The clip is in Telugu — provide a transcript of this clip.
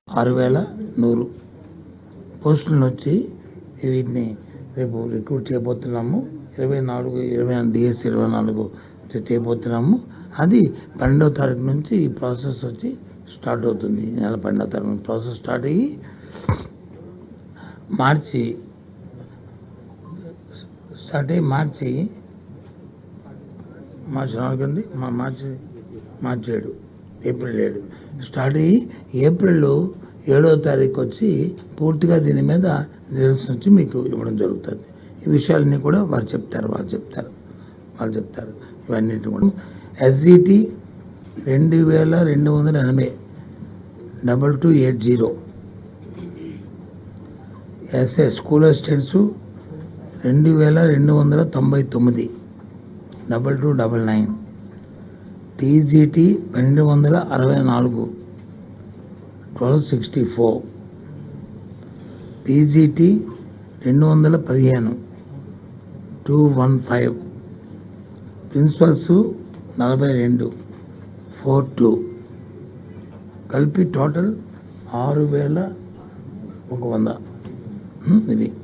6100 పోస్టులను వచ్చి వీటిని రేపు రిక్రూట్ చేయబోతున్నాము. 24 డిఎస్ 24 చేయబోతున్నాము. అది 12వ తారీఖు నుంచి ఈ ప్రాసెస్ వచ్చి స్టార్ట్ అవుతుంది. నెల 12వ తారీఖు నుంచి ప్రాసెస్ స్టార్ట్ అయ్యి మార్చి ఏప్రిల్ 7 స్టార్ట్ అయ్యి ఏప్రిల్ 7వ తారీఖు వచ్చి పూర్తిగా దీని మీద రిజల్ట్స్ నుంచి మీకు ఇవ్వడం జరుగుతుంది. ఈ విషయాలన్నీ కూడా వాళ్ళు చెప్తారు. ఇవన్నిటి కూడా SGT 2280 2280 SA school assistants 2299 2299 TGT 1264 1264 PGT 215 215 principals 42 42 కలిపి టోటల్ 6100 ఇది.